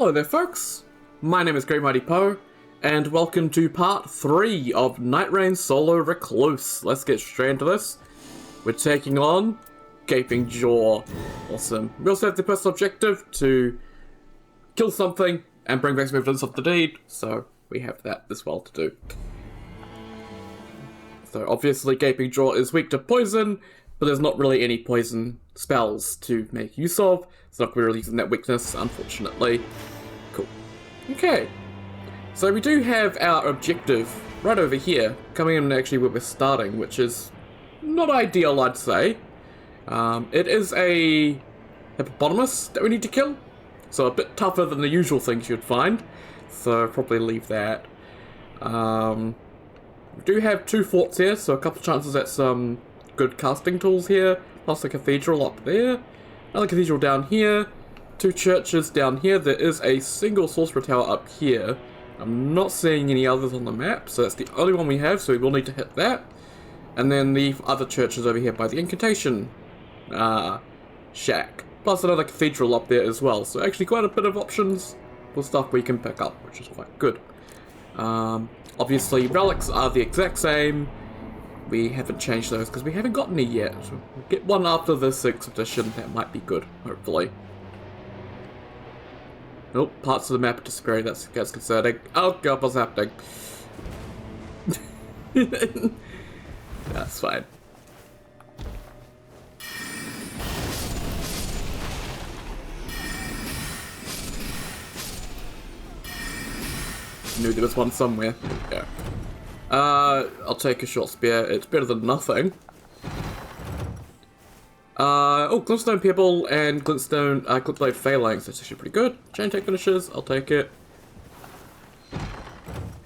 Hello there folks, my name is Great Mighty Poe, and welcome to part 3 of Nightreign solo Recluse. Let's get straight into this. We're taking on Gaping Jaw. Awesome. We also have the personal objective to kill something and bring back some evidence of the deed, so we have that as well to do. So obviously Gaping Jaw is weak to poison, but there's not really any poison spells to make use of. It's not really using that weakness, unfortunately. Cool. Okay. So we do have our objective right over here, coming in actually where we're starting, which is not ideal, I'd say. It is a hippopotamus that we need to kill, so a bit tougher than the usual things you'd find, so probably leave that. We do have 2 forts here, so a couple chances at some good casting tools here, plus a cathedral up there, another cathedral down here, 2 churches down here. There is a single sorcerer tower up here. I'm not seeing any others on the map, so that's the only one we have, so we will need to hit that. And then the other churches over here by the incantation shack, plus another cathedral up there as well, so actually quite a bit of options for stuff we can pick up, which is quite good. Obviously relics are the exact same. We haven't changed those because we haven't gotten any yet. So we'll get one after this expedition. That might be good, hopefully. Nope, parts of the map are disappearing. That's concerning. Oh god, what's happening? That's fine. Knew there was one somewhere. There we go. I'll take a short spear. It's better than nothing. Oh, glintstone pebble and glintstone, glintblade phalanx. That's actually pretty good. Chain attack finishes. I'll take it.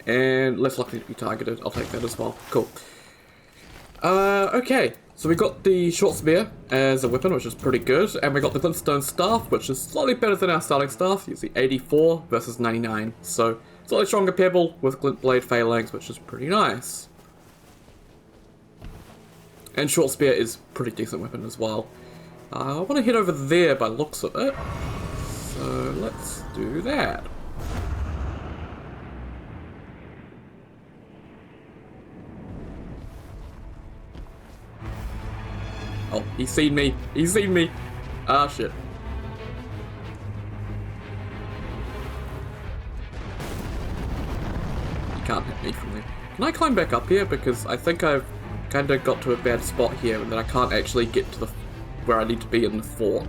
And less likely to be targeted. I'll take that as well. Cool. Okay. So we got the short spear as a weapon, which is pretty good, and we got the glintstone staff, which is slightly better than our starting staff. You see, 84 versus 99. So slightly stronger pebble with glintblade phalanx, which is pretty nice. And short spear is pretty decent weapon as well. I want to head over there by the looks of it, so let's do that. Oh, he's seen me. He's seen me. Ah, shit. He can't hit me from there. Can I climb back up here? Because I think I've kind of got to a bad spot here and then I can't actually get to the where I need to be in the fort.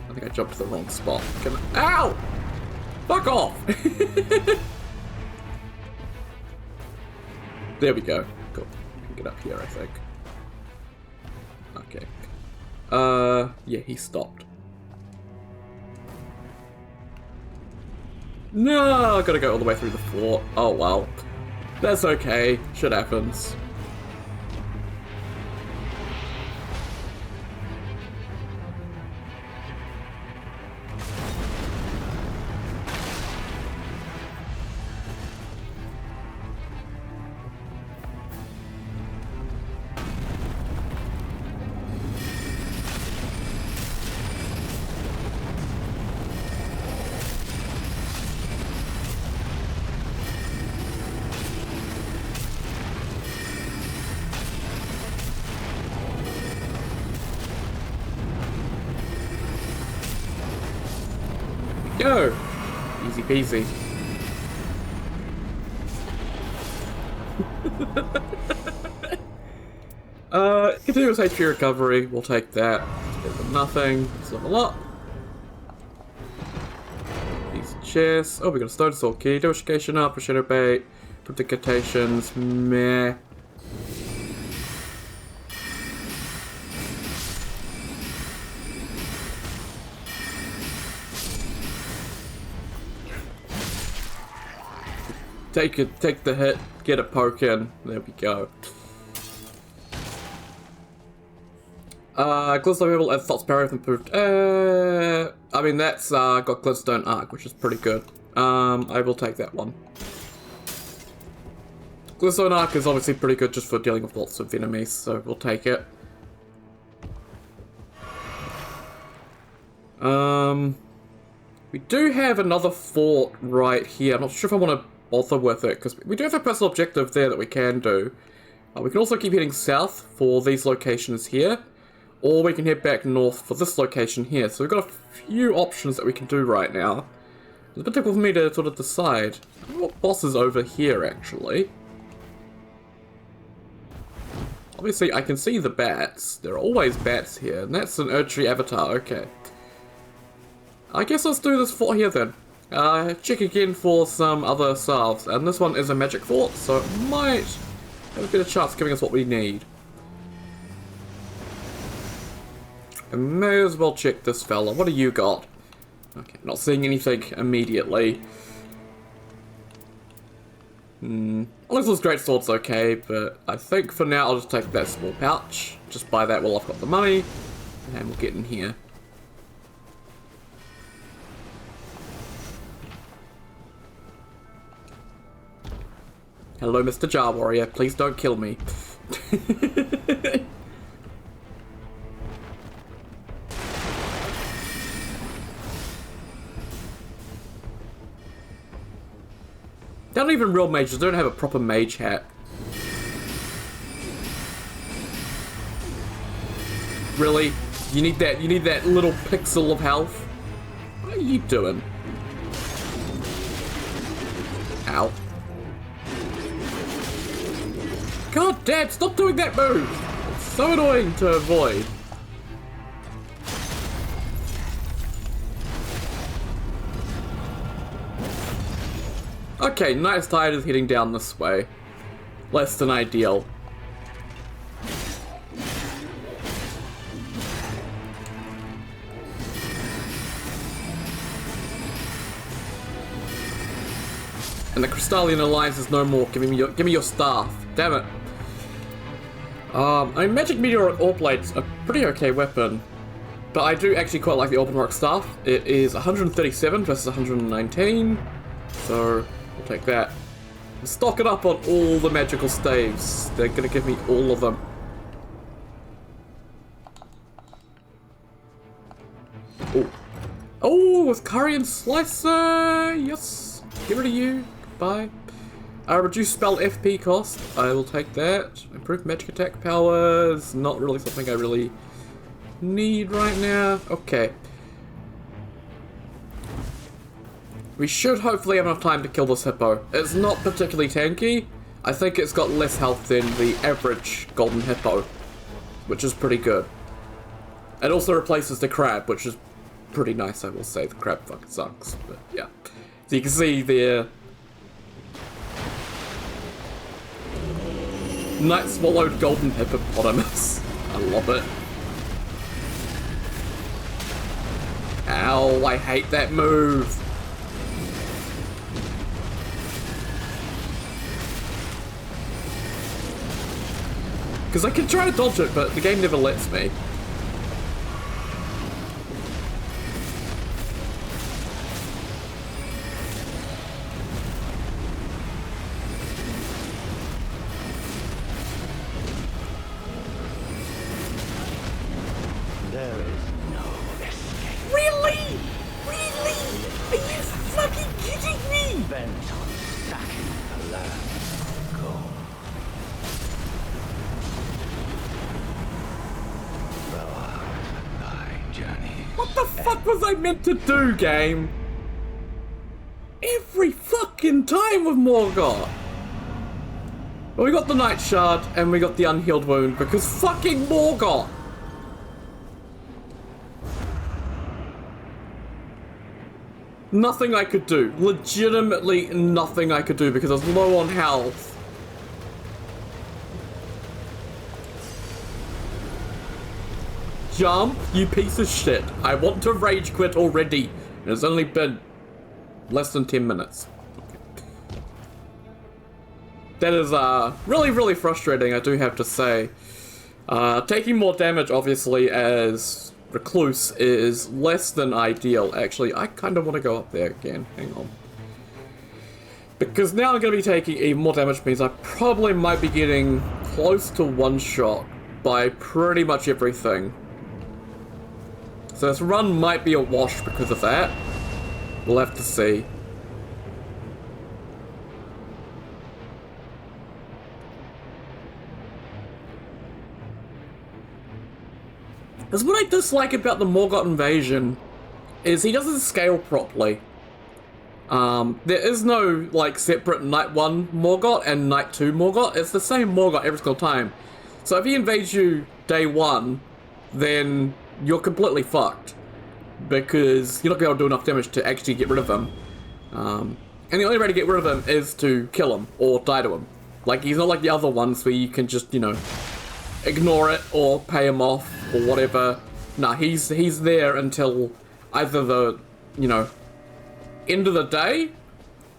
I think I jumped to the wrong spot. Can I... Ow! Fuck off! There we go. Cool. I can get up here, I think. Okay. Yeah, he stopped. No, I gotta go all the way through the fort. Oh well. That's okay. Shit happens. Go! Easy peasy. Continuous HP recovery, we'll take that. It's better than nothing. Let's level up. These chests. Oh, we got a stone sword key. Domestication up, a shadow bait, predicatations, meh. Take the hit, get a poke in. There we go. Glintstone pebble and thoughts power improved. I mean that's got glintstone arc, which is pretty good. I will take that one. Glintstone arc is obviously pretty good just for dealing with lots of enemies, so we'll take it. We do have another fort right here. I'm not sure if I want to bother with it, because we do have a personal objective there that we can do. We can also keep heading south for these locations here, or we can head back north for this location here. So we've got a few options that we can do right now. It's a bit difficult for me to sort of decide. I wonder what boss is over here, actually. Obviously, I can see the bats. There are always bats here, and that's an Erdtree avatar. Okay. I guess let's do this fort here then. Check again for some other salves, and this one is a magic fort, so it might have a better chance of giving us what we need. I may as well check this fella. What do you got? Okay, not seeing anything immediately. Elixir's greatsword's okay, but I think for now I'll just take that small pouch. Just buy that while I've got the money, and we'll get in here. Hello, Mr. Jar Warrior. Please don't kill me. They're not even real mages. They don't have a proper mage hat. Really? You need that little pixel of health? What are you doing? Ow. God damn, stop doing that move! It's so annoying to avoid. Okay, Knight's Tide is heading down this way. Less than ideal. And the Crystallian Alliance is no more. Give me your staff. Damn it. I mean, Magic Meteor Orb Blade's a pretty okay weapon. But I do actually quite like the Open Rock Staff. It is 137 versus 119. So, we'll take that. Stock it up on all the magical staves. They're gonna give me all of them. Oh. Oh, with Curry and Slicer! Yes! Get rid of you. Bye. Reduce spell FP cost. I will take that. Improve magic attack powers. Not really something I really need right now. Okay. We should hopefully have enough time to kill this hippo. It's not particularly tanky. I think it's got less health than the average golden hippo, which is pretty good. It also replaces the crab, which is pretty nice, I will say. The crab fucking sucks, but yeah. So you can see there. Night swallowed golden hippopotamus. I love it. Ow, I hate that move. Because I can try to dodge it, but the game never lets me. Meant to do, game. Every fucking time with Morgoth. Well, we got the Night Shard and we got the Unhealed Wound because fucking Morgoth. Nothing I could do. Legitimately nothing I could do because I was low on health. Jump, you piece of shit. I want to rage quit already. And it's only been less than 10 minutes. Okay. That is really, really frustrating, I do have to say. Taking more damage, obviously, as Recluse is less than ideal. Actually, I kind of want to go up there again. Hang on. Because now I'm going to be taking even more damage, means I probably might be getting close to one shot by pretty much everything. So this run might be a wash because of that. We'll have to see. Because what I dislike about the Morgott invasion is he doesn't scale properly. There is no, like, separate Night 1 Morgott and Night 2 Morgott. It's the same Morgott every single time. So if he invades you day 1, then you're completely fucked. Because you're not going to be able to do enough damage to actually get rid of him. And the only way to get rid of him is to kill him or die to him. Like, he's not like the other ones where you can just, you know, ignore it or pay him off or whatever. Nah, he's there until either the, you know, end of the day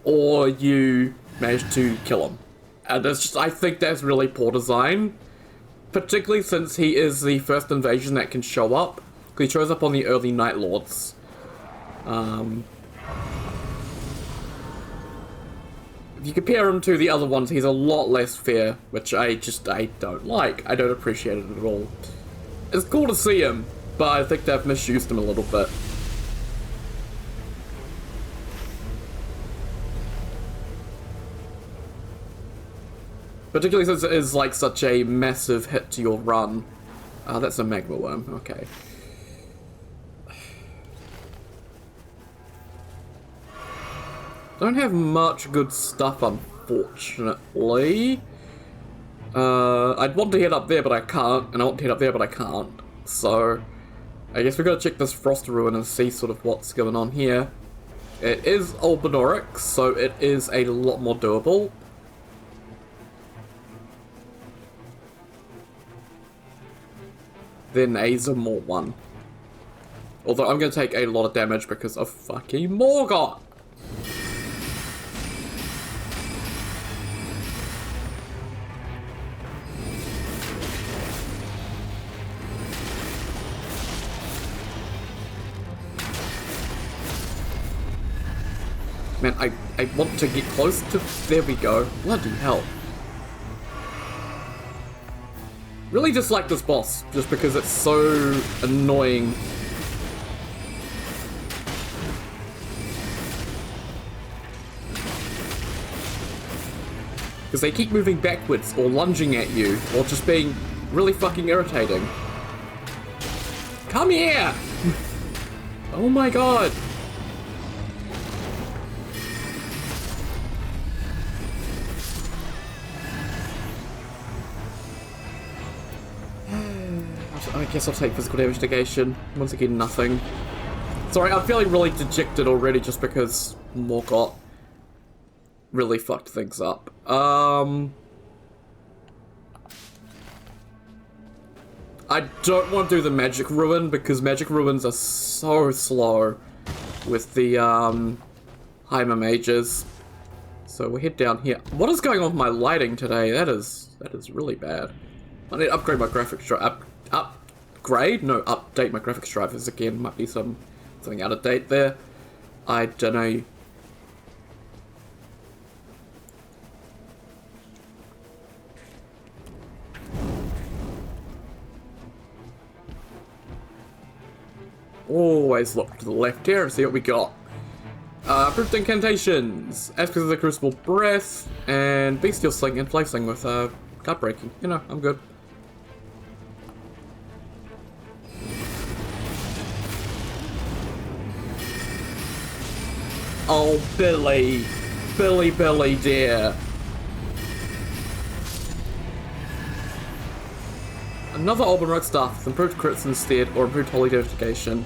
or you manage to kill him. And it's just, I think that's really poor design. Particularly since he is the first invasion that can show up. He shows up on the early Nightlords. If you compare him to the other ones, he's a lot less fair, which I don't like. I don't appreciate it at all. It's cool to see him, but I think they've misused him a little bit. Particularly since it is like such a massive hit to your run. That's a magma worm, okay. Don't have much good stuff, unfortunately. I'd want to head up there, but I can't, and I want to head up there, but I can't. So, I guess we gotta check this Frost Ruin and see sort of what's going on here. It is Albinoric, so it is a lot more doable. Than a Zamor one. Although I'm gonna take a lot of damage because of fucking Morgott. Man, I want to get close to... There we go. Bloody hell. Really dislike this boss, just because it's so annoying. Because they keep moving backwards, or lunging at you, or just being really fucking irritating. Come here! Oh my god! I guess I'll take physical damage negation. Once again, nothing. Sorry, I'm feeling really dejected already just because Morgott really fucked things up. I don't want to do the Magic Ruin because Magic Ruins are so slow with the Heimer mages. So we'll head down here. What is going on with my lighting today? That is really bad. I need to upgrade my graphics drive. Upgrade? No, update my graphics drivers again. Might be something out of date there. I don't know. Always look to the left here and see what we got. Approved incantations. Aspects of the Crucible Breath and Bestial Sling and Flame Sling with gut breaking. You know, I'm good. Oh, Billy. Billy, dear. Another Albinoric staff with improved crits instead, or improved holy dedication.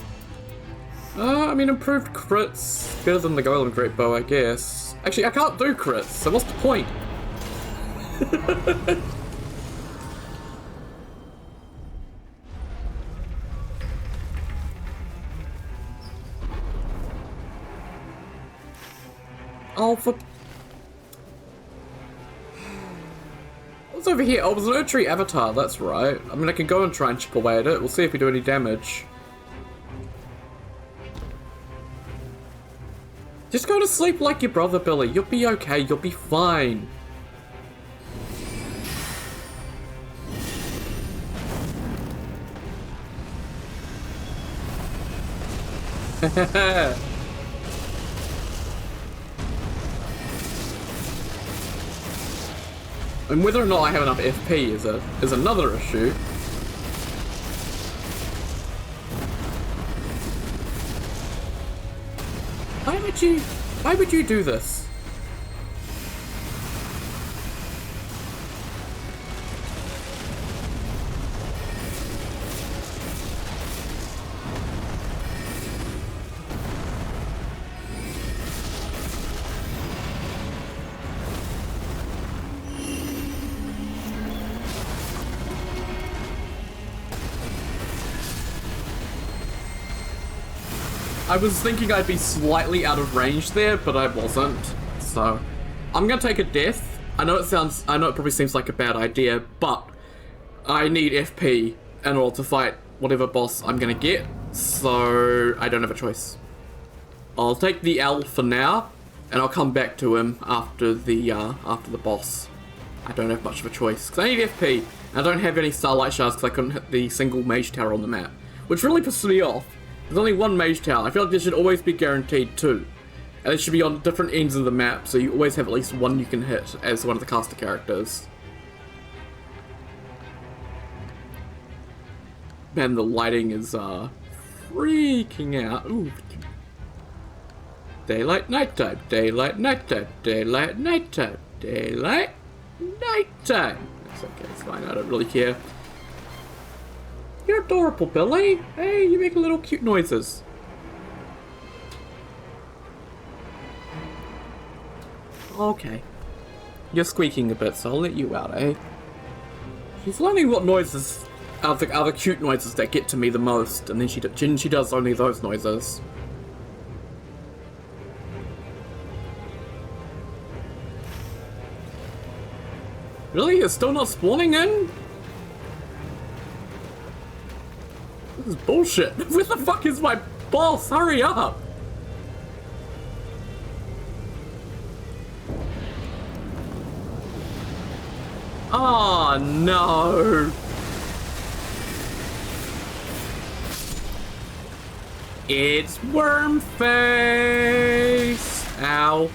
I mean, improved crits. Better than the Golem Great Bow, I guess. Actually, I can't do crits, so what's the point? Oh, for... What's over here? Oh, it was an Erdtree avatar, that's right. I mean, I can go and try and chip away at it. We'll see if we do any damage. Just go to sleep like your brother, Billy. You'll be okay. You'll be fine. And whether or not I have enough FP is another issue. Why would you do this? I was thinking I'd be slightly out of range there, but I wasn't. So, I'm gonna take a death. I know it probably seems like a bad idea, but I need FP in order to fight whatever boss I'm gonna get, so I don't have a choice. I'll take the L for now, and I'll come back to him after the boss. I don't have much of a choice, because I need FP, and I don't have any Starlight Shards because I couldn't hit the single Mage Tower on the map, which really pisses me off. There's only one Mage Tower. I feel like there should always be guaranteed two. And it should be on different ends of the map, so you always have at least one you can hit as one of the caster characters. Man, the lighting is, freaking out. Ooh. Daylight, nighttime, daylight, nighttime, daylight, nighttime, daylight, nighttime. It's okay, it's fine, I don't really care. You're adorable, Billy. Hey, you make little cute noises. Okay. You're squeaking a bit, so I'll let you out, eh? She's learning what noises are the cute noises that get to me the most, and then she does only those noises. Really? It's still not spawning in? This is bullshit. Where the fuck is my boss? Hurry up! Oh no! It's Wormface! Ow.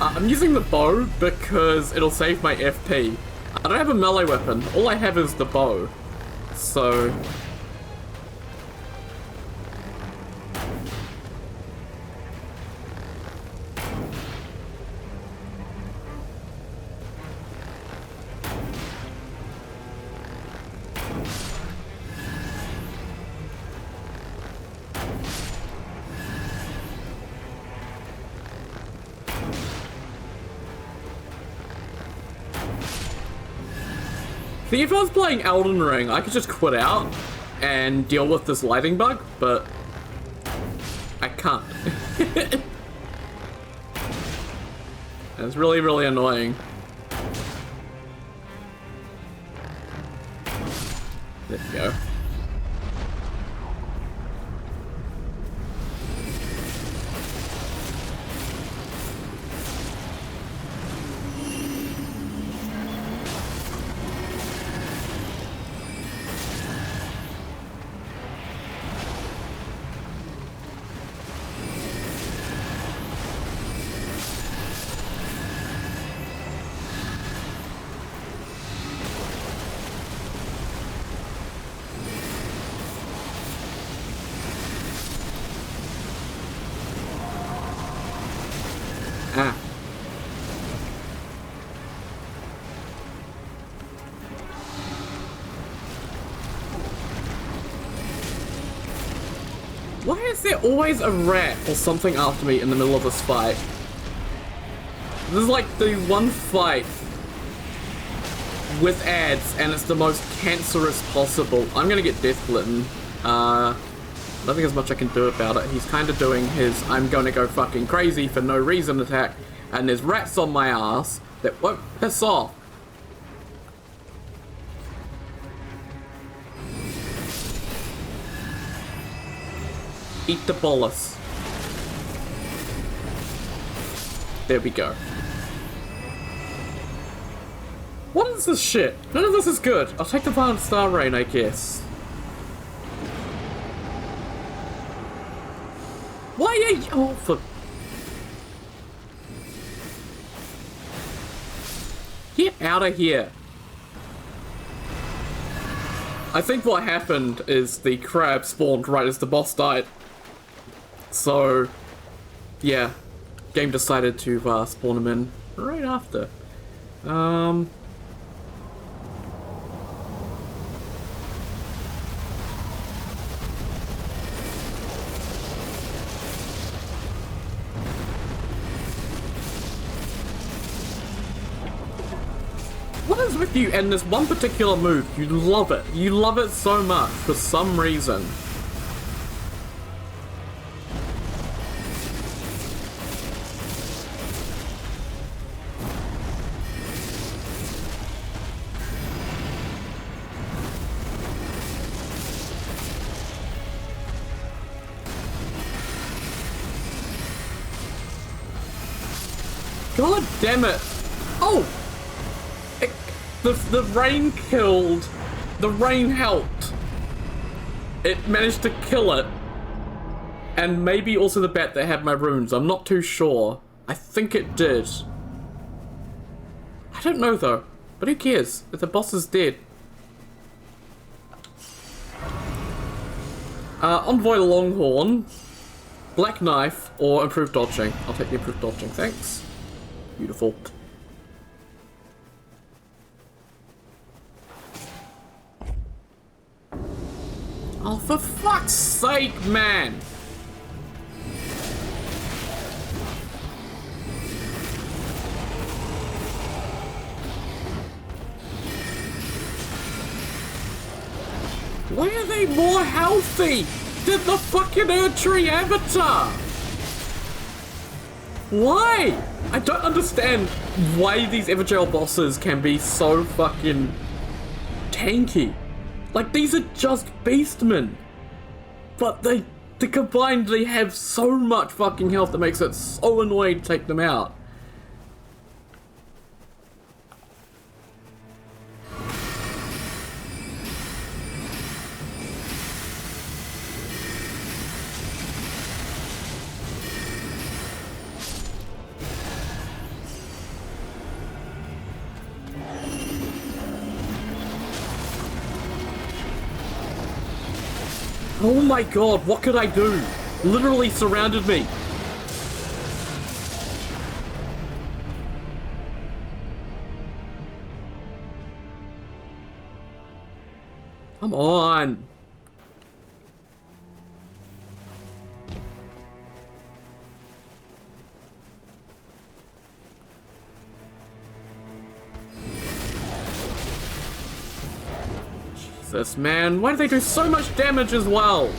I'm using the bow because it'll save my FP. I don't have a melee weapon, all I have is the bow. So... See, if I was playing Elden Ring, I could just quit out and deal with this lighting bug, but I can't. It's really, really annoying. There we go. Ah. Why is there always a rat or something after me in the middle of this fight? This is like the one fight with ads and it's the most cancerous possible. I'm gonna get death glitten. Nothing as much I can do about it. He's kind of doing his I'm gonna go fucking crazy for no reason attack, and there's rats on my ass that won't piss off. Eat the bolus. There we go. What is this shit? None of this is good. I'll take the Violent Star Rain, I guess. Why are you... Oh, for... Get out of here. I think what happened is the crab spawned right as the boss died. So, yeah. Game decided to spawn him in right after. What is with you and this one particular move? You love it. You love it so much for some reason. God damn it. Oh! The rain killed. The rain helped. It managed to kill it. And maybe also the bat that had my runes. I'm not too sure. I think it did. I don't know though. But who cares? If the boss is dead. Envoy Longhorn. Black Knife or improved dodging. I'll take the improved dodging. Thanks. Beautiful. Oh, for fuck's sake, man! Why are they more healthy than the fucking Erdtree Avatar? Why? I don't understand why these Everjail bosses can be so fucking tanky. Like, these are just beastmen. But they combined, they have so much fucking health that makes it so annoying to take them out. Oh my god, what could I do? Literally surrounded me. Come on. Jesus, man. Why do they do so much damage as well?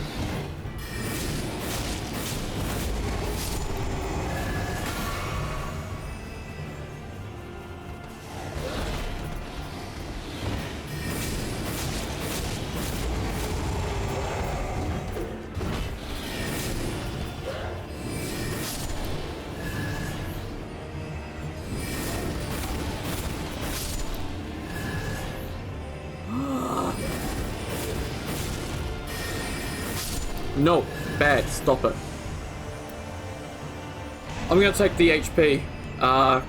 No, bad, stop it. I'm gonna take the HP,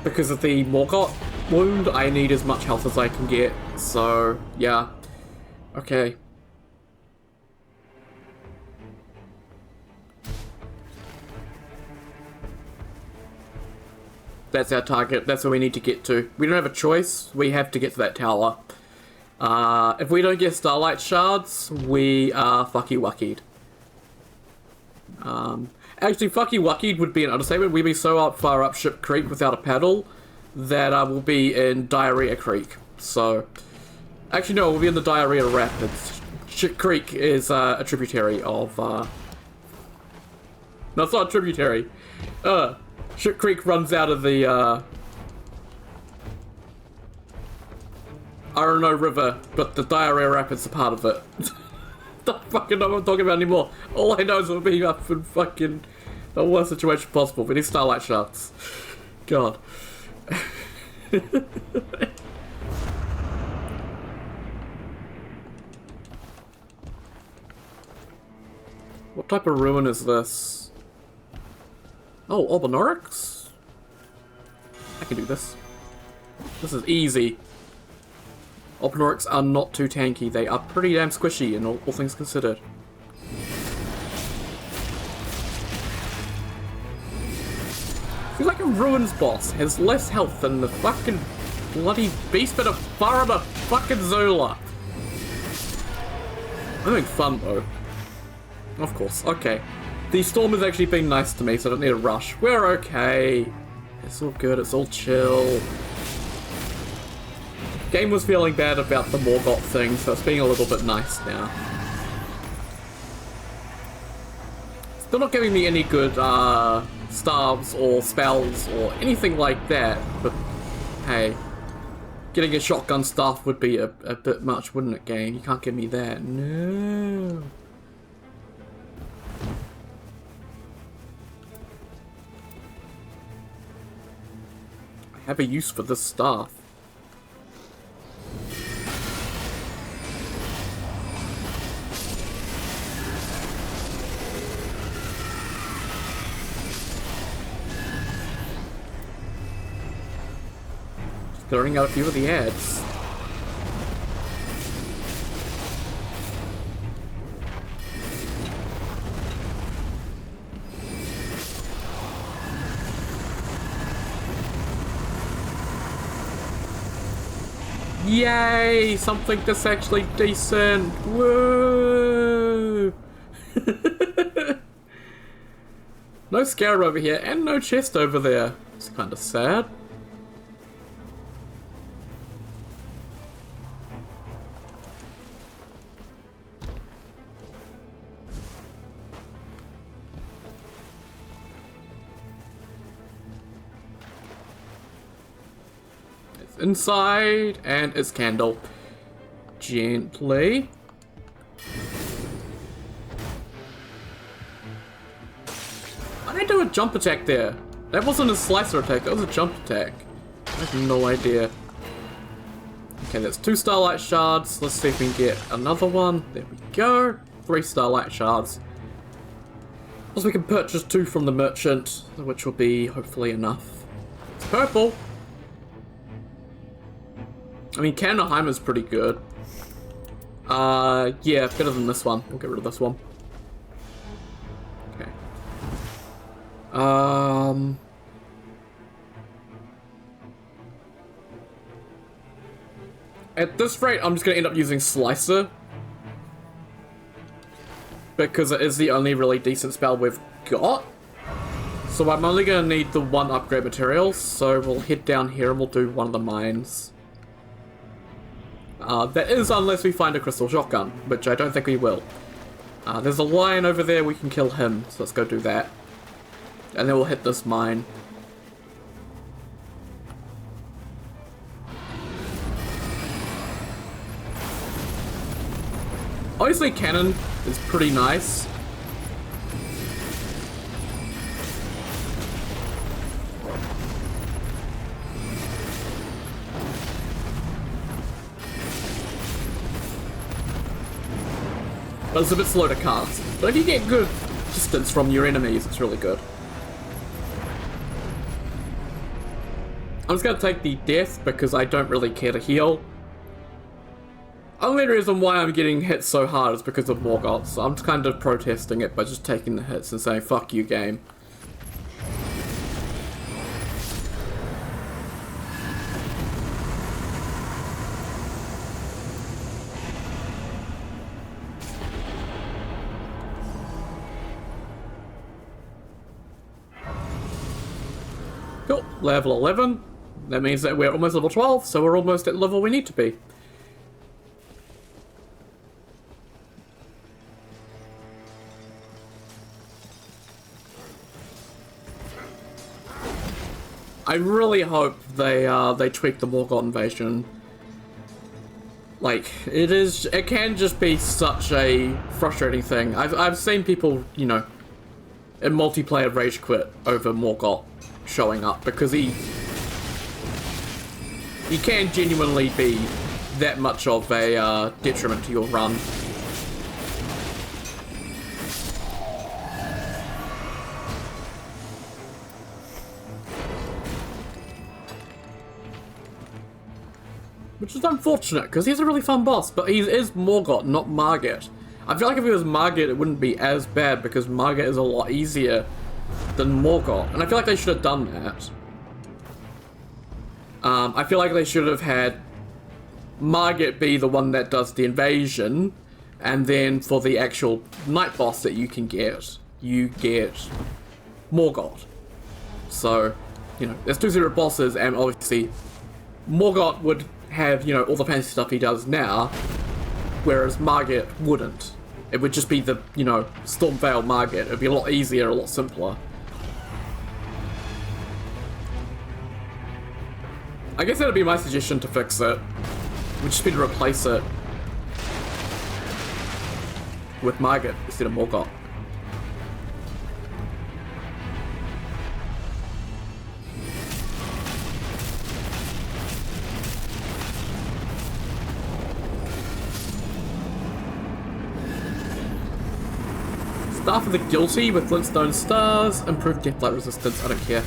because of the Morgott wound. I need as much health as I can get, so, yeah. Okay. That's our target, that's where we need to get to. We don't have a choice, we have to get to that tower. If we don't get Starlight Shards, we are fucky-wuckied. Actually, fucky wuckied would be an understatement. We'd be so far up Ship Creek without a paddle that we'll be in Diarrhea Creek. So, actually no, we'll be in the Diarrhea Rapids. Ship Creek is a tributary of, no, it's not a tributary. Ship Creek runs out of the, I don't know river, but the Diarrhea Rapids are part of it. Don't fucking know what I'm talking about anymore. All I know is we'll be up in fucking the worst situation possible. We need Starlight Shards. God. What type of ruin is this? Oh, Albinaurix? I can do this. This is easy. Albinaurix are not too tanky. They are pretty damn squishy in all things considered. I feel like a Ruins boss has less health than the fucking bloody beast bit of Farada fucking Zola. I'm having fun though. Of course, okay. The storm has actually been nice to me, so I don't need a rush. We're okay. It's all good, it's all chill. Game was feeling bad about the Morgott thing, so it's being a little bit nice now. Still not giving me any good starves or spells or anything like that, but hey, getting a shotgun staff would be a bit much, wouldn't it, game? You can't give me that. No. I have a use for this staff. Throwing out a few of the ads. Yay! Something that's actually decent! Whoa! No scarab over here, and no chest over there. It's kind of sad. Inside, and its candle. Gently. Why did I do a jump attack there? That wasn't a slicer attack, that was a jump attack. I have no idea. Okay, that's 2 starlight shards. Let's see if we can get another one. There we go. 3 starlight shards. Also, we can purchase 2 from the merchant, which will be hopefully enough. It's purple. I mean, Kandaheimer's pretty good. Yeah, better than this one. We'll get rid of this one. Okay. At this rate, I'm just gonna end up using Slicer. Because it is the only really decent spell we've got. So I'm only gonna need the 1 upgrade material, so we'll head down here and we'll do one of the mines. That is unless we find a crystal shotgun, which I don't think we will. There's a lion over there, we can kill him, so let's go do that. And then we'll hit this mine. Obviously cannon is pretty nice. But it's a bit slow to cast. But if you get good distance from your enemies, it's really good. I'm just going to take the death because I don't really care to heal. Only reason why I'm getting hit so hard is because of Morgott, so I'm just kind of protesting it by just taking the hits and saying, fuck you, game. Cool, level 11. That means that we're almost level 12, so we're almost at the level we need to be. I really hope they tweak the Morgott invasion. Like, it can just be such a frustrating thing. I've seen people, you know, in multiplayer rage quit over Morgott. showing up, because he can genuinely be that much of a detriment to your run. Which is unfortunate, because he's a really fun boss, but he is Morgott, not Margit. I feel like if he was Margit, it wouldn't be as bad, because Margit is a lot easier than Morgott, and I feel like they should have done that. I feel like they should have had Margit be the one that does the invasion, and then for the actual night boss that you can get, you get Morgott. So, you know, there's 2 separate bosses, and obviously Morgott would have, you know, all the fancy stuff he does now, whereas Margit wouldn't. It would just be the, you know, Stormveil Margit. It would be a lot easier, a lot simpler. I guess that would be my suggestion to fix it. Would just be to replace it with Margit instead of Morgott. Staff of the Guilty with Glintstone Stars, improved Deathlight resistance, I don't care.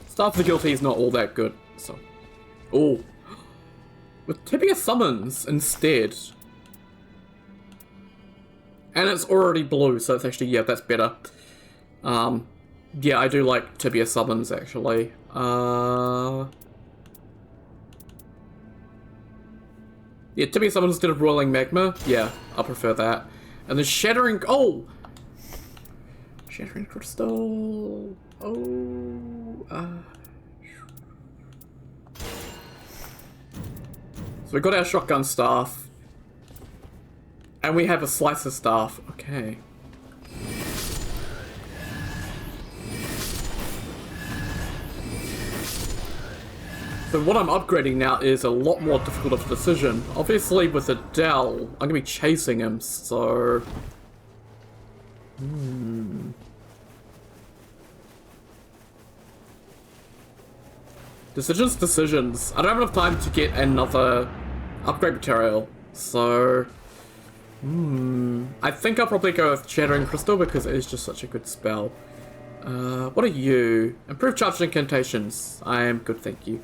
Staff of the Guilty is not all that good, so. Oh. With Tibia Summons instead. And it's already blue, so it's actually, yeah, that's better. Yeah, I do like Tibia Summons, actually. Yeah, Tibia Summons instead of Roiling Magma. Yeah, I prefer that. And the Shattering... Oh! Shattering Crystal... Oh... So we got our Shotgun Staff. And we have a Slicer Staff. Okay. So what I'm upgrading now is a lot more difficult of a decision. Obviously with Adel, I'm going to be chasing him, so... Decisions. I don't have enough time to get another upgrade material, so... I think I'll probably go with Shattering Crystal because it is just such a good spell. What are you? Improved charged incantations. I am good, thank you.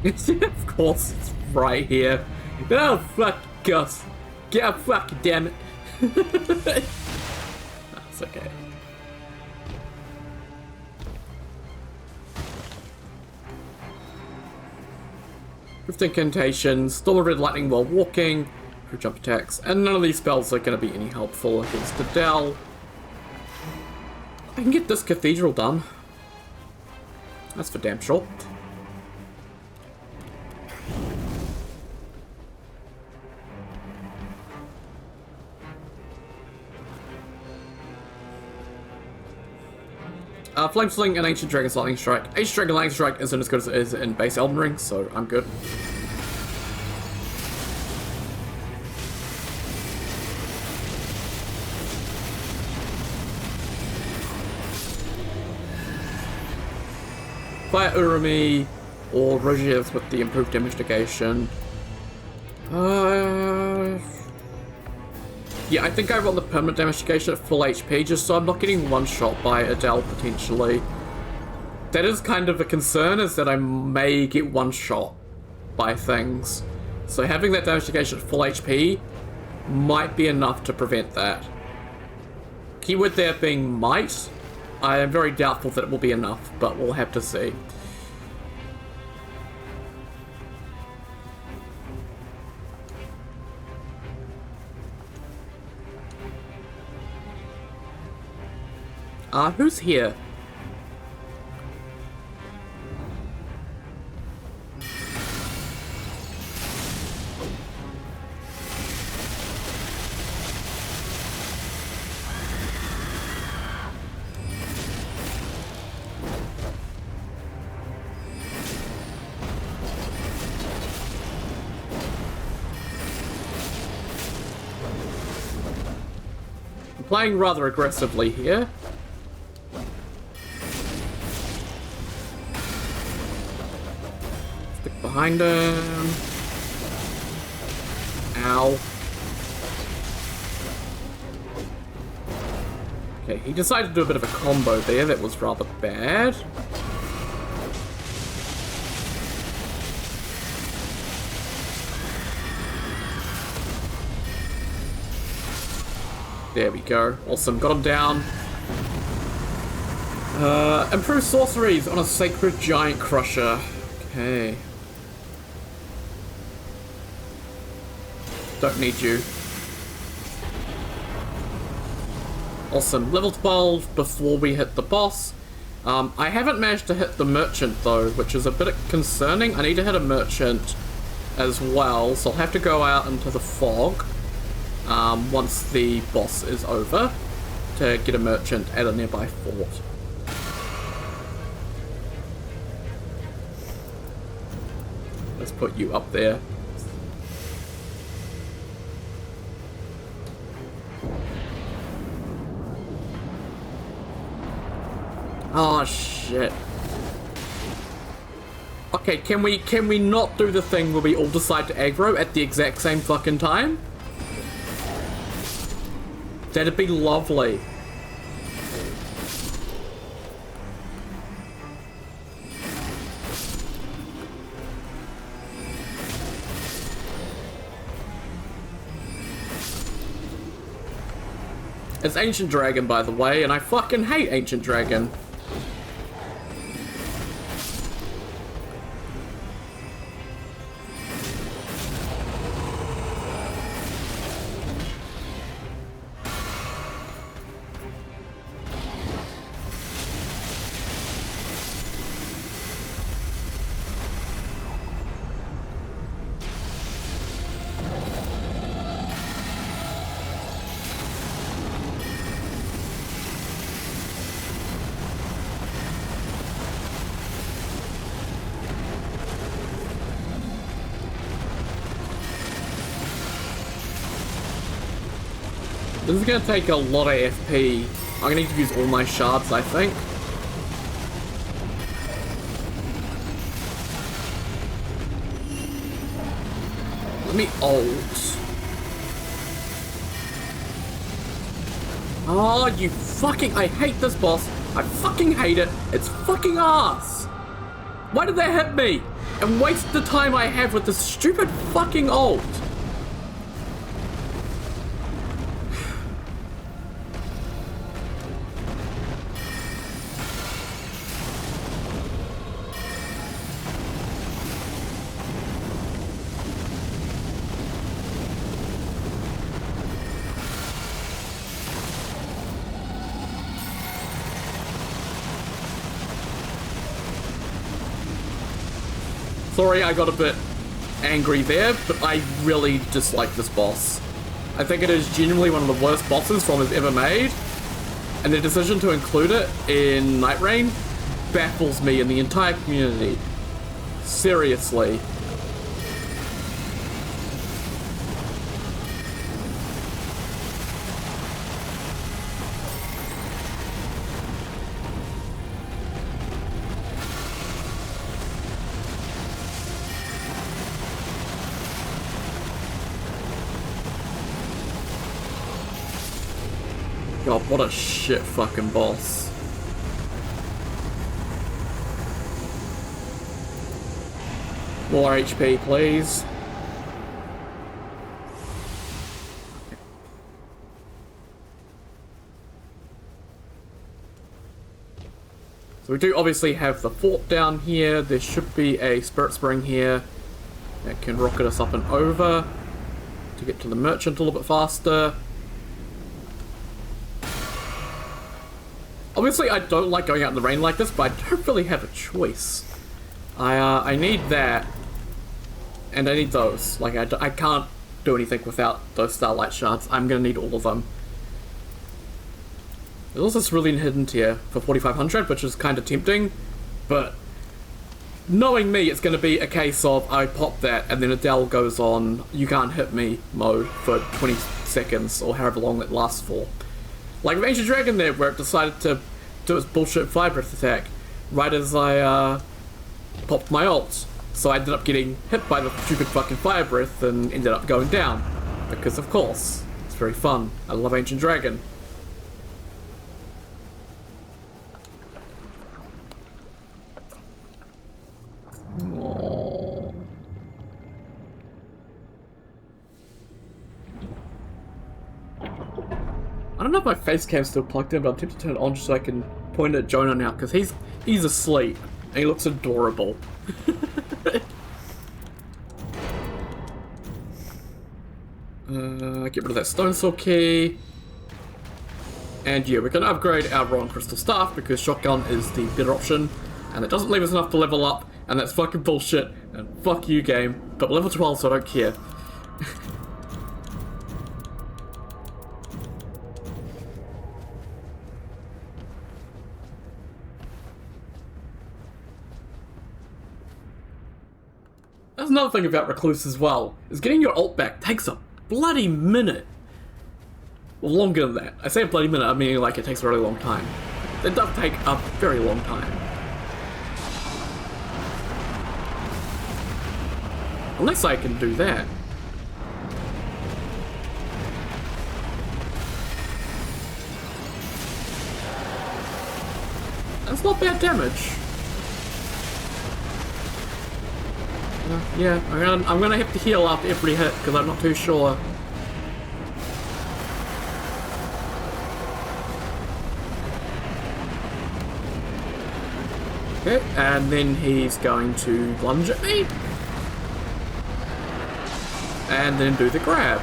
Of course, it's right here. Oh, fuck, Gus. Get up, fuck, damn it. That's okay. Improved incantations, Storm of Red Lightning while walking, improved jump attacks, and none of these spells are going to be any helpful against Adel. I can get this cathedral done. That's for damn sure. Flame Sling and Ancient Dragon's Lightning Strike. Ancient Dragon Lightning Strike isn't as good as it is in base Elden Ring, so I'm good. Fire Urumi or Rogiers with the improved damage negation. Yeah, I think I want the permanent damage negation at full HP just so I'm not getting one-shot by Adel potentially. That is kind of a concern, is that I may get one-shot by things. So having that damage negation at full HP might be enough to prevent that. Keyword there being might. I am very doubtful that it will be enough, but we'll have to see. Who's here? playing rather aggressively here. Stick behind him. Ow. Okay, he decided to do a bit of a combo there. That was rather bad. There we go. Awesome. Got him down. Improve sorceries on a Sacred Giant Crusher. Okay. Don't need you. Awesome. Level 12 before we hit the boss. I haven't managed to hit the merchant though, which is a bit concerning. I need to hit a merchant as well, so I'll have to go out into the fog once the boss is over to get a merchant at a nearby fort. Let's put you up there. Oh shit. Okay, can we not do the thing where we all decide to aggro at the exact same fucking time? That'd be lovely. It's Ancient Dragon, by the way, and I fucking hate Ancient Dragon. This is going to take a lot of FP. I'm going to need to use all my shards, I think. Let me ult. Oh, you fucking... I hate this boss. I fucking hate it. It's fucking ass. Why did that hit me? And waste the time I have with this stupid fucking ult. Sorry, I got a bit angry there, but I really dislike this boss. I think it is genuinely one of the worst bosses From has ever made, and the decision to include it in Nightreign baffles me and the entire community. Seriously. God, what a shit fucking boss. More HP, please. So we do obviously have the fort down here. There should be a spirit spring here that can rocket us up and over to get to the merchant a little bit faster. Obviously, I don't like going out in the rain like this, but I don't really have a choice. I need that, and I need those. Like, I can't do anything without those Starlight Shards. I'm gonna need all of them. There's also Cerulean Hidden Tier for 4500, which is kind of tempting, but knowing me, it's gonna be a case of I pop that, and then Adel goes on you can't hit me mode for 20 seconds, or however long it lasts for. Like with Ancient Dragon there, where it decided to do its bullshit Fire Breath attack right as I popped my ult. So I ended up getting hit by the stupid fucking Fire Breath and ended up going down. Because of course, it's very fun. I love Ancient Dragon. Aww. I don't know if my face cam's still plugged in, but I'm tempted to turn it on just so I can point at Jonah now, because he's asleep and he looks adorable. Get rid of that stone sword key. And yeah, we can upgrade our Rowan Crystal Staff because Shotgun is the better option. And it doesn't leave us enough to level up, and that's fucking bullshit. And fuck you, game. But we're level 12, so I don't care. That's another thing about Recluse as well, is getting your ult back takes a bloody minute. Well, longer than that. I say a bloody minute, I mean like it takes a really long time. It does take a very long time. Unless I can do that. That's not bad damage. Yeah, I'm gonna have to heal after every hit because I'm not too sure. Okay, and then he's going to lunge at me. And then do the grab.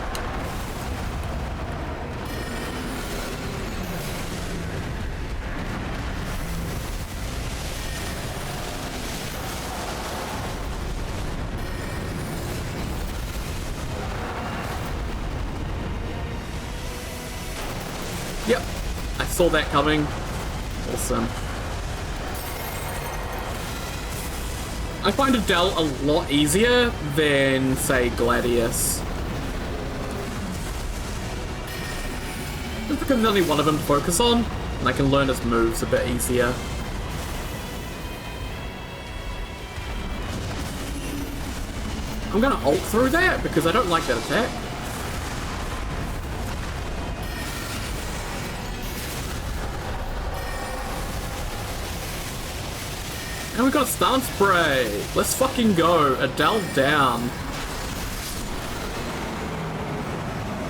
Yep, I saw that coming. Awesome. I find Adel a lot easier than, say, Gladius. Just because there's only one of them to focus on, and I can learn his moves a bit easier. I'm gonna ult through that because I don't like that attack. And we got a stun spray. Let's fucking go. Adel down.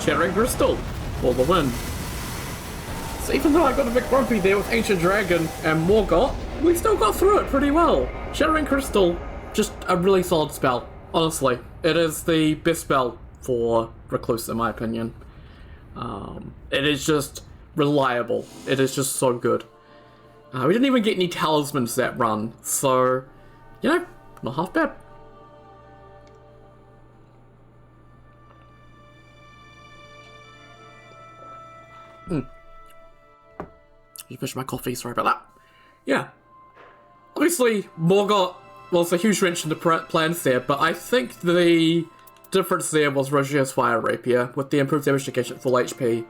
Shattering Crystal for the win. So even though I got a bit grumpy there with Ancient Dragon and Morgott, we still got through it pretty well. Shattering Crystal, just a really solid spell. Honestly, it is the best spell for Recluse in my opinion. It is just reliable. It is just so good. We didn't even get any talismans that run, so, you know, not half bad. You finished my coffee, sorry about that. Yeah. Obviously, Morgott was a huge wrench in the plans there, but I think the difference there was Rogier's Fire Rapier with the improved damage negation at full HP.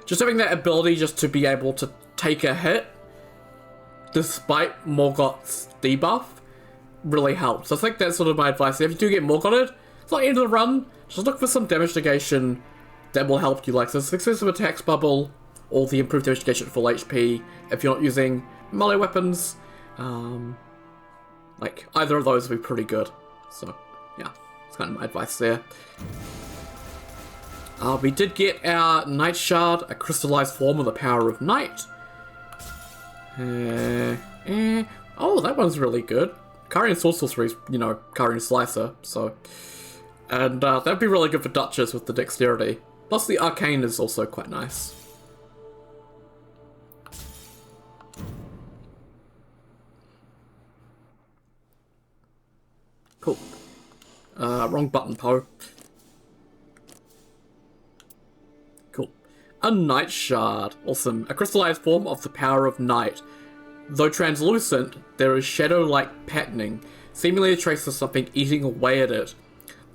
Just having that ability just to be able to take a hit despite Morgott's debuff really helps. I think that's sort of my advice. If you do get Morgotted, it's not the end of the run. Just look for some damage negation that will help you, like the successive attacks bubble or the improved damage negation at full HP if you're not using melee weapons. Like either of those would be pretty good. So yeah, it's kind of my advice there. We did get our Night Shard, a crystallized form of the power of night. Oh, that one's really good. Karian Sorcery is, you know, Karian Slicer, so... And that'd be really good for Duchess with the dexterity. Plus the Arcane is also quite nice. Cool. Wrong button, Poe. A Night Shard. Awesome. A crystallized form of the power of night. Though translucent, there is shadow-like patterning, seemingly a trace of something eating away at it.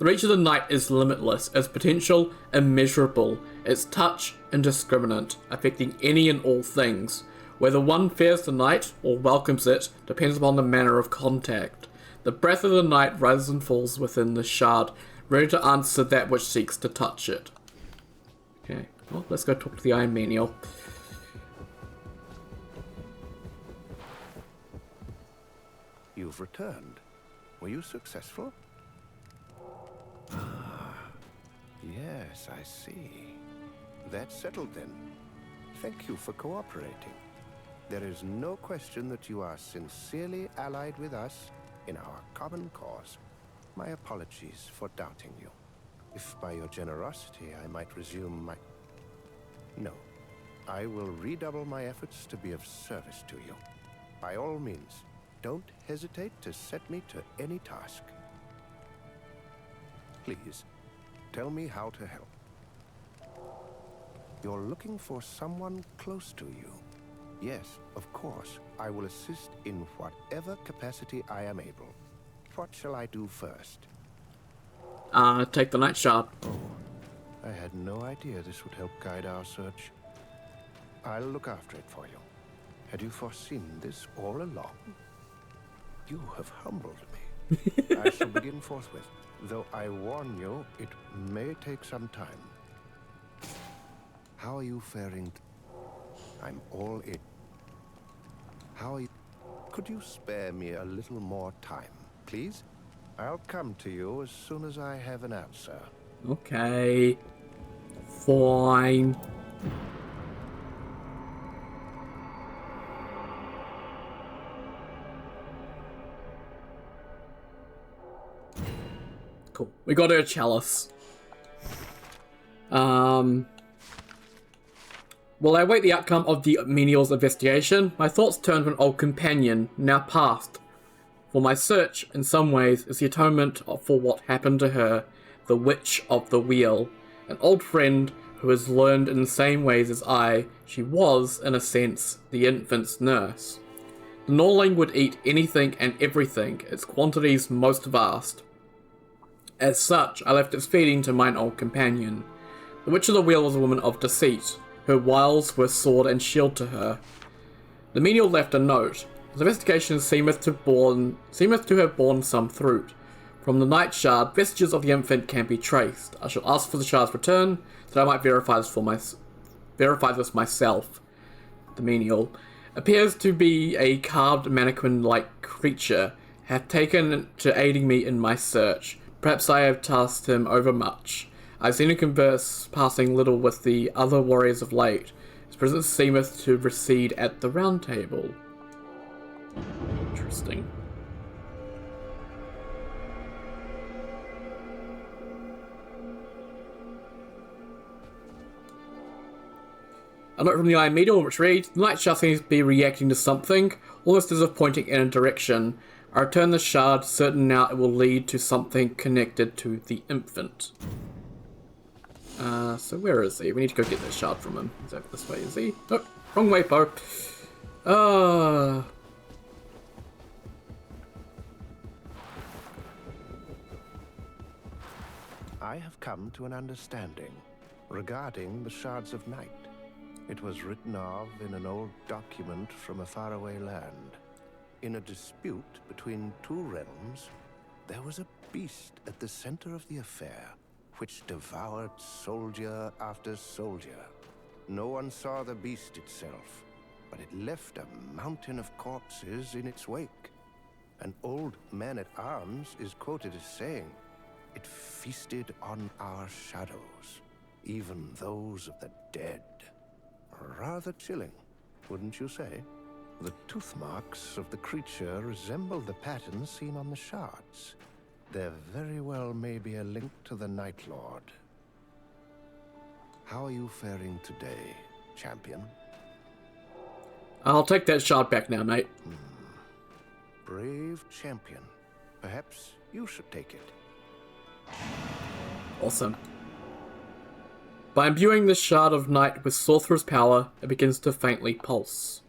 The reach of the night is limitless, its potential immeasurable, its touch indiscriminate, affecting any and all things. Whether one fears the night or welcomes it depends upon the manner of contact. The breath of the night rises and falls within the shard, ready to answer that which seeks to touch it. Okay, well, let's go talk to the Iron Menial. You've returned. Were you successful? Yes, I see. That's settled then. Thank you for cooperating. There is no question that you are sincerely allied with us in our common cause. My apologies for doubting you. If by your generosity I might resume my... No. I will redouble my efforts to be of service to you. By all means, don't hesitate to set me to any task. Please, tell me how to help. You're looking for someone close to you. Yes, of course, I will assist in whatever capacity I am able. What shall I do first? Take the Night Shard. Oh, I had no idea this would help guide our search. I'll look after it for you. Had you foreseen this all along? You have humbled me. I shall begin forthwith, though I warn you, it may take some time. How are you faring? I'm all in. How are you? Could you spare me a little more time, please? I'll come to you as soon as I have an answer. Okay. Fine. Cool. We got her chalice. While I await the outcome of the menial's investigation, my thoughts turn to an old companion, now past. For my search, in some ways, is the atonement for what happened to her, the Witch of the Wheel, an old friend who has learned in the same ways as I. She was, in a sense, the infant's nurse. The gnawling would eat anything and everything, its quantities most vast. As such, I left its feeding to mine old companion. The Witch of the Wheel was a woman of deceit. Her wiles were sword and shield to her. The menial left a note. His investigation seemeth to have borne some fruit. From the Night Shard, vestiges of the infant can be traced. I shall ask for the shard's return, so that I might verify this myself. The menial appears to be a carved mannequin-like creature, hath taken to aiding me in my search. Perhaps I have tasked him overmuch. I have seen him converse passing little with the other warriors of late. His presence seemeth to recede at the round table. Interesting. A note from the Iron Menial, which reads, the Night Shard seems to be reacting to something, almost as if pointing in a direction. I return the shard, certain now it will lead to something connected to the infant. So where is he? We need to go get this shard from him. Is that this way, is he? Oh, wrong way, Poe. I have come to an understanding regarding the Shards of Night. It was written of in an old document from a faraway land. In a dispute between two realms, there was a beast at the center of the affair, which devoured soldier after soldier. No one saw the beast itself, but it left a mountain of corpses in its wake. An old man-at-arms is quoted as saying, "It feasted on our shadows, even those of the dead." Rather chilling, wouldn't you say? The tooth marks of the creature resemble the patterns seen on the shards. There very well may be a link to the Nightlord. How are you faring today, champion? I'll take that shard back now, mate. Brave champion. Perhaps you should take it. Awesome. By imbuing the Shard of Night with sorcerer's power, it begins to faintly pulse.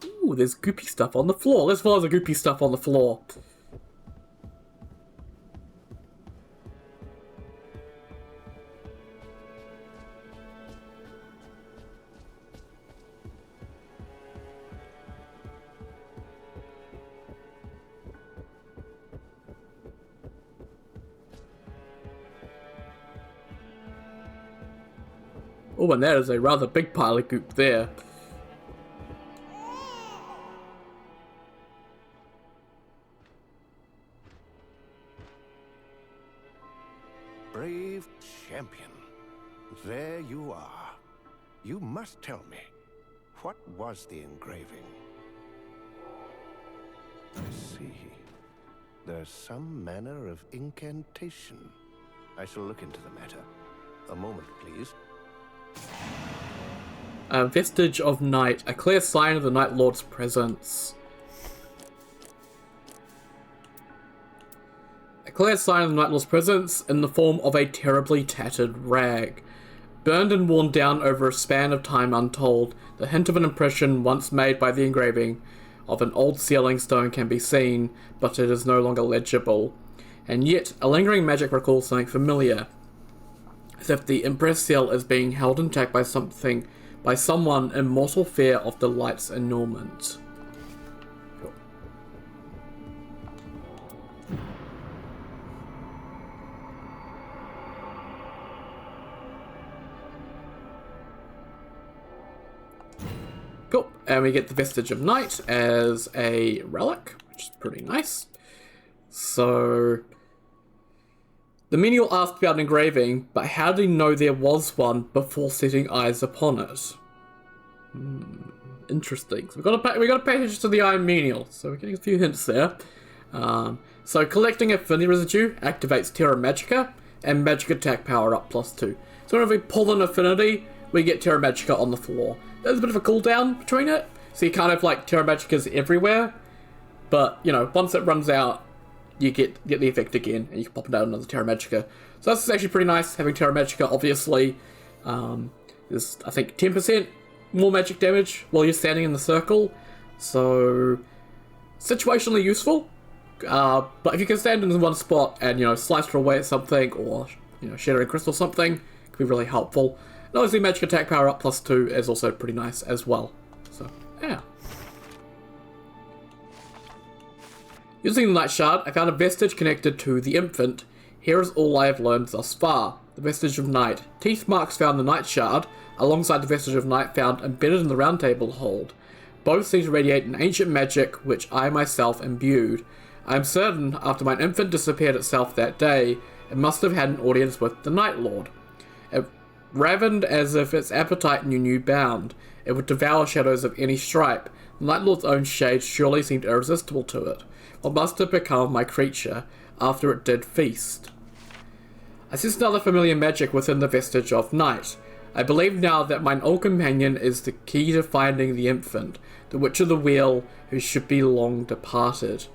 Ooh, there's goopy stuff on the floor. Let's follow the goopy stuff on the floor. Oh, and that is a rather big pile of goop there. Brave champion, there you are. You must tell me, what was the engraving? I see. There's some manner of incantation. I shall look into the matter. A moment, please. A vestige of night, a clear sign of the Nightlord's presence. A clear sign of the Nightlord's presence in the form of a terribly tattered rag. Burned and worn down over a span of time untold, the hint of an impression once made by the engraving of an old sealing stone can be seen, but it is no longer legible. And yet, a lingering magic recalls something familiar, as if the impressed seal is being held intact by someone in mortal fear of the light's annulment. Cool. Cool, and we get the Vestige of Night as a relic, which is pretty nice. So, the menial asked about an engraving, but how did he know there was one before setting eyes upon it? Interesting. So we got to pay attention to the Iron Menial, so we're getting a few hints there. So collecting Affinity Residue activates Terra Magica, and Magic Attack power up +2. So whenever we pull an Affinity, we get Terra Magica on the floor. There's a bit of a cooldown between it, so you kind of like Terra Magicas everywhere, but you know, once it runs out, you get the effect again, and you can pop it down another Terra Magica. So that's actually pretty nice, having Terra Magica, obviously. There's, I think, 10% more magic damage while you're standing in the circle. So, situationally useful. But if you can stand in one spot and, you know, slice away at something, or, you know, shattering crystal something, it can be really helpful. And obviously Magic Attack power up +2 is also pretty nice as well. So, yeah. Using the Night Shard, I found a vestige connected to the infant. Here is all I have learned thus far. The Vestige of Night. Teeth marks found in the Night Shard, alongside the Vestige of Night found embedded in the Round Table hold. Both seem to radiate an ancient magic which I myself imbued. I am certain, after my infant disappeared itself that day, it must have had an audience with the Nightlord. It ravened as if its appetite knew new bound. It would devour shadows of any stripe. The Nightlord's own shade surely seemed irresistible to it. What must have become of my creature after it did feast? I sense another familiar magic within the Vestige of Night. I believe now that mine old companion is the key to finding the infant, the Witch of the Wheel, who should be long departed.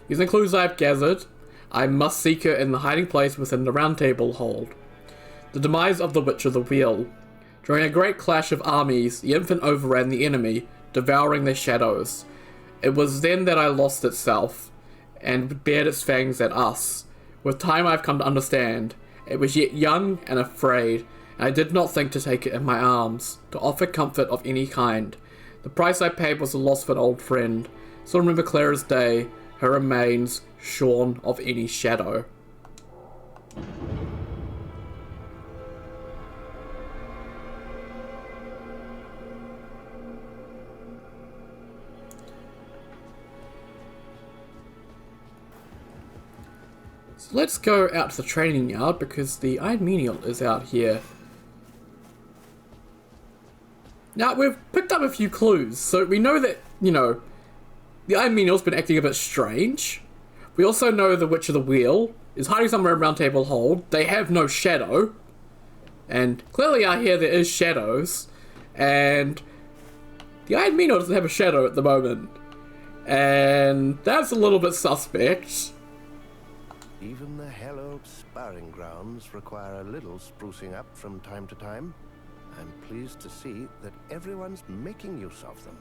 Using clues I have gathered, I must seek her in the hiding place within the Round Table hold. The demise of the Witch of the Wheel. During a great clash of armies, the infant overran the enemy, devouring their shadows. It was then that I lost itself, and bared its fangs at us. With time I've come to understand. It was yet young and afraid, and I did not think to take it in my arms, to offer comfort of any kind. The price I paid was the loss of an old friend. Still remember clear as day, her remains shorn of any shadow. So let's go out to the training yard, because the Iron Menial is out here. Now, we've picked up a few clues, so we know that, you know, the Iron Menial's been acting a bit strange. We also know the Witch of the Wheel is hiding somewhere in Round Table Hold. They have no shadow. And clearly out here there is shadows. And the Iron Menial doesn't have a shadow at the moment. And that's a little bit suspect. Even the hallowed sparring grounds require a little sprucing up from time to time. I'm pleased to see that everyone's making use of them.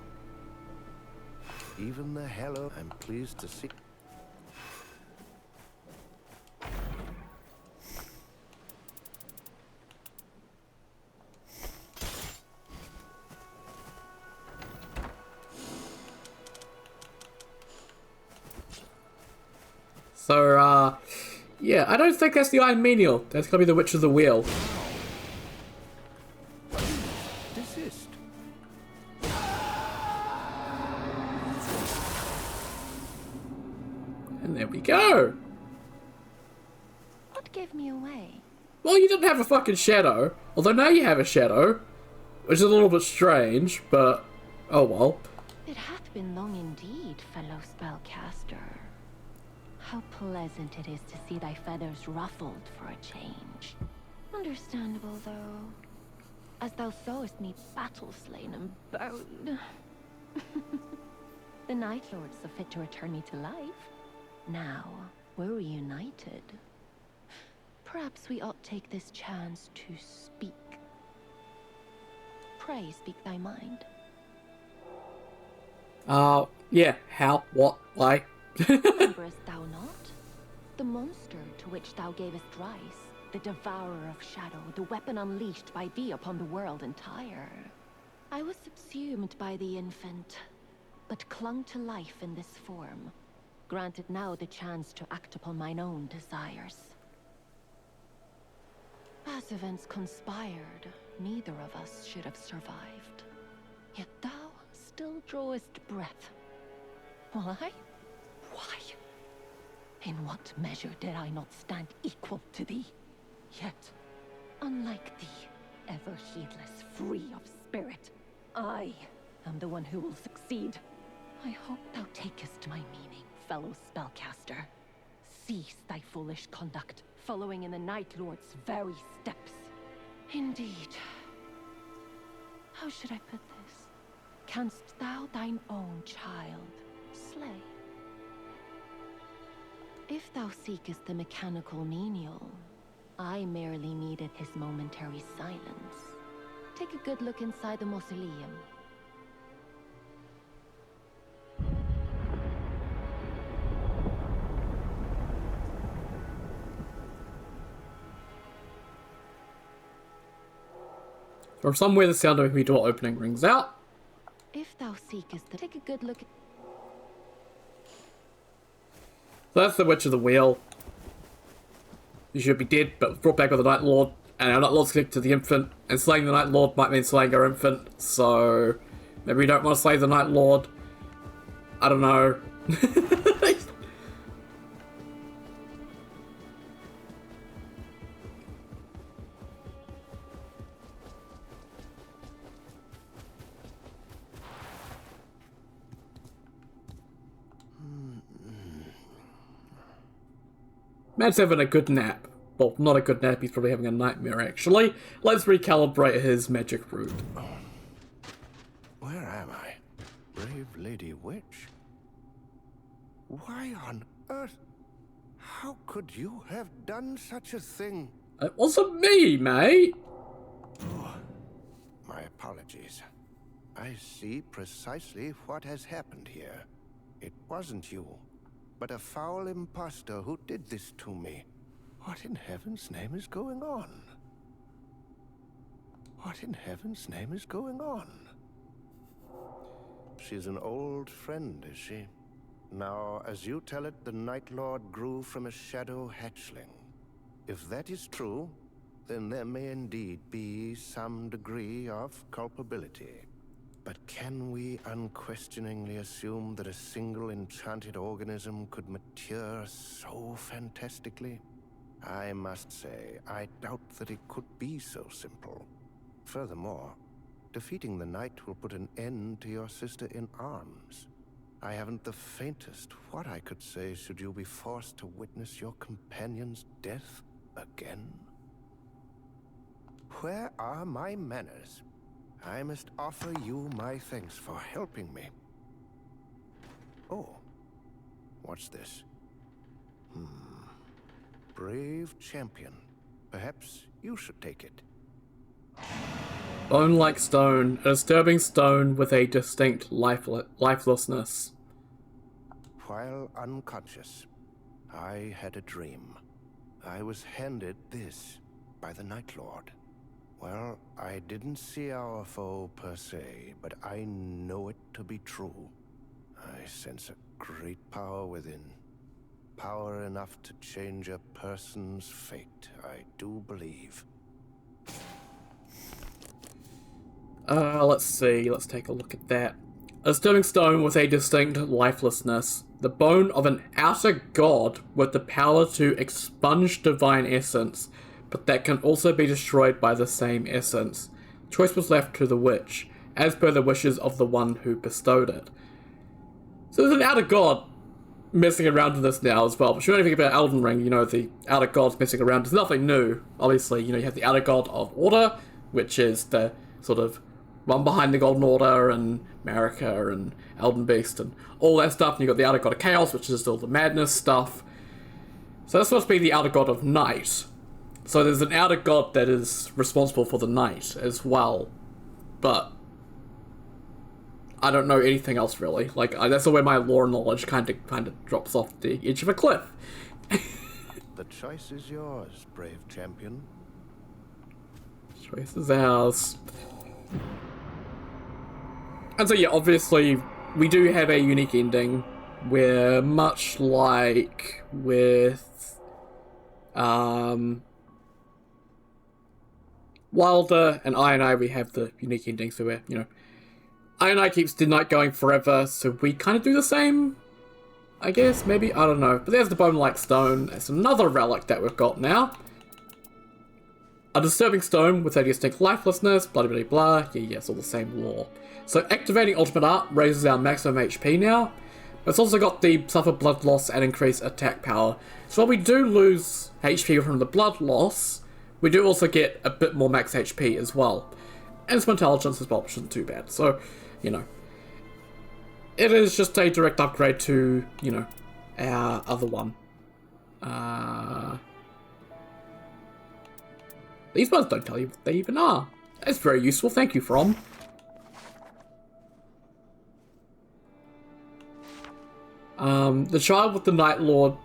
Even the hallowed... I'm pleased to see... So, yeah, I don't think that's the Iron Menial. That's gonna be the Witch of the Wheel. didn't have a fucking shadow. Although now you have a shadow, which is a little bit strange, but oh well. It hath been long indeed, fellow spellcaster. How pleasant it is to see thy feathers ruffled for a change. Understandable, though, as thou sawest me battle-slain and bowed. The Nightlord saw fit to return me to life. Now, we're reunited. Perhaps we ought take this chance to speak. Pray, speak thy mind. Yeah, how, what, why? Rememberest thou not? The monster to which thou gavest rise, the devourer of shadow, the weapon unleashed by thee upon the world entire. I was subsumed by the infant, but clung to life in this form, granted now the chance to act upon mine own desires. As events conspired, neither of us should have survived. Yet thou still drawest breath. While I? Why? In what measure did I not stand equal to thee? Yet, unlike thee, ever heedless, free of spirit, I am the one who will succeed. I hope thou takest my meaning, fellow spellcaster. Cease thy foolish conduct, following in the Nightlord's very steps. Indeed. How should I put this? Canst thou thine own child slay? If thou seekest the mechanical menial, I merely needed his momentary silence. Take a good look inside the mausoleum. From somewhere the sound of a door opening rings out. If thou seekest the... Take a good look... So that's the Witch of the Wheel. You should be dead, but brought back by the Nightlord, and our Nightlord's connected to the infant, and slaying the Nightlord might mean slaying our infant, so maybe we don't want to slay the Nightlord. I don't know. Man's having a good nap. Well, not a good nap, he's probably having a nightmare, actually. Let's recalibrate his magic root. Where am I? Brave Lady Witch? Why on earth? How could you have done such a thing? It wasn't me, mate! Oh, my apologies. I see precisely what has happened here. It wasn't you, but a foul impostor who did this to me. What in heaven's name is going on? What in heaven's name is going on? She's an old friend, is she? Now, as you tell it, the Nightlord grew from a shadow hatchling. If that is true, then there may indeed be some degree of culpability. But can we unquestioningly assume that a single enchanted organism could mature so fantastically? I must say, I doubt that it could be so simple. Furthermore, defeating the Knight will put an end to your sister-in-arms. I haven't the faintest what I could say should you be forced to witness your companion's death again. Where are my manners? I must offer you my thanks for helping me. Oh, what's this? Brave champion. Perhaps you should take it. Bone like stone, a disturbing stone with a distinct lifelessness. While unconscious, I had a dream. I was handed this by the Nightlord. Well, I didn't see our foe per se, but I know it to be true. I sense a great power within. Power enough to change a person's fate, I do believe. Let's see, let's take a look at that. A disturbing stone with a distinct lifelessness. The bone of an outer god with the power to expunge divine essence. but that can also be destroyed by the same essence. Choice was left to the witch, as per the wishes of the one who bestowed it. So there's an outer god messing around in this now as well. But if you know anything about Elden Ring, you know the outer gods messing around is nothing new. Obviously, you know, you have the outer god of order, which is the sort of one behind the Golden Order and Marika and Elden Beast and all that stuff. And you've got the outer god of chaos, which is all the madness stuff. So that's supposed to be the outer god of night. So there's an outer god that is responsible for the night as well. But I don't know anything else really. Like, that's where my lore knowledge kind of drops off the edge of a cliff. The choice is yours, brave champion. Choice is ours. And so yeah, obviously, we do have a unique ending where, much like with Wilder and I, we have the unique ending, so where, you know, I keeps the night going forever, so we kind of do the same, I guess, maybe? I don't know. But there's the bone-like stone. That's another relic that we've got now. A disturbing stone with a distinct lifelessness, blah blah blah. Yeah, it's all the same lore. So activating Ultimate Art raises our maximum HP now. But it's also got the suffer blood loss and increase attack power. So while we do lose HP from the blood loss, we do also get a bit more max HP as well. And some intelligence as well, which isn't too bad. So, you know, it is just a direct upgrade to, you know, our other one. These ones don't tell you what they even are. That's very useful. Thank you, From. The child with the Nightlord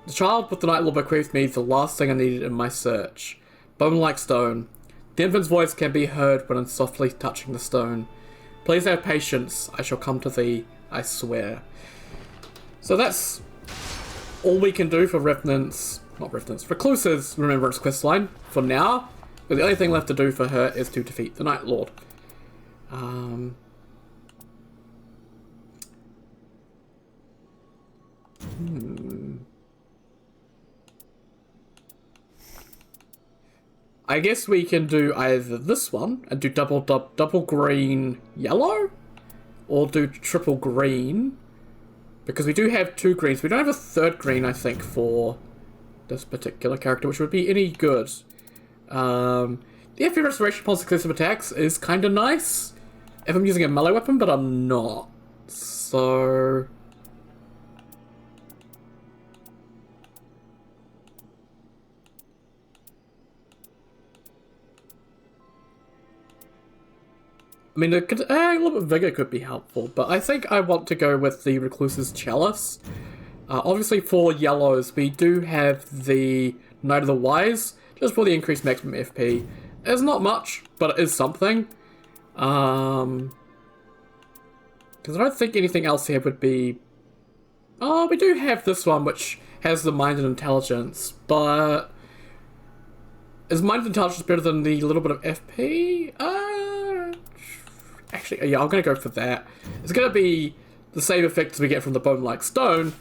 bequeathed me the last thing I needed in my search. Bone-like stone. The infant's voice can be heard when I'm softly touching the stone. Please have patience. I shall come to thee, I swear. So that's all we can do for Recluse's Remembrance questline for now. But the only thing left to do for her is to defeat the Nightlord. I guess we can do either this one and do double green yellow, or do triple green, because we do have 2 greens. We don't have a 3rd green, I think, for this particular character, which would be any good. The FP restoration upon successive attacks is kind of nice if I'm using a melee weapon, but I'm not. So I mean, a little bit of vigor could be helpful, but I think I want to go with the Recluse's Chalice. Obviously, for yellows, we do have the Knight of the Wise, just for the increased maximum FP. It's not much, but it is something. Because I don't think anything else here would be... Oh, we do have this one, which has the Mind and Intelligence, but... Is Mind and Intelligence better than the little bit of FP? Actually, yeah, I'm going to go for that. It's going to be the same effect as we get from the bone-like stone,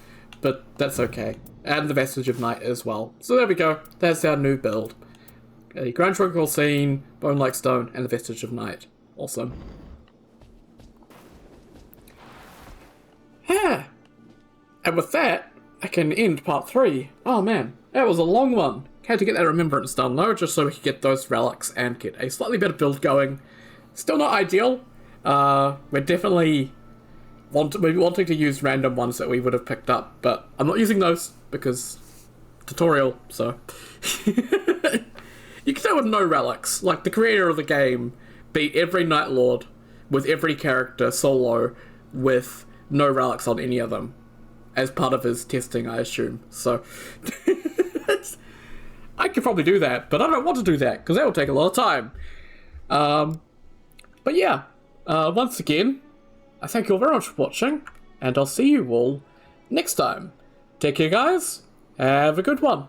but that's okay. And the Vestige of Night as well. So there we go. That's our new build. A Grand Tranquil Scene, bone-like stone, and the Vestige of Night. Awesome. Yeah. And with that, I can end part 3. Oh man, that was a long one. Had to get that remembrance done though, just so we could get those relics and get a slightly better build going. Still not ideal. We're definitely wanting to use random ones that we would have picked up, but I'm not using those because tutorial, so. You can tell with no relics. Like, the creator of the game beat every Nightlord with every character solo with no relics on any of them as part of his testing, I assume. So, I could probably do that, but I don't want to do that because that will take a lot of time. But yeah, once again, I thank you all very much for watching, and I'll see you all next time. Take care, guys. Have a good one.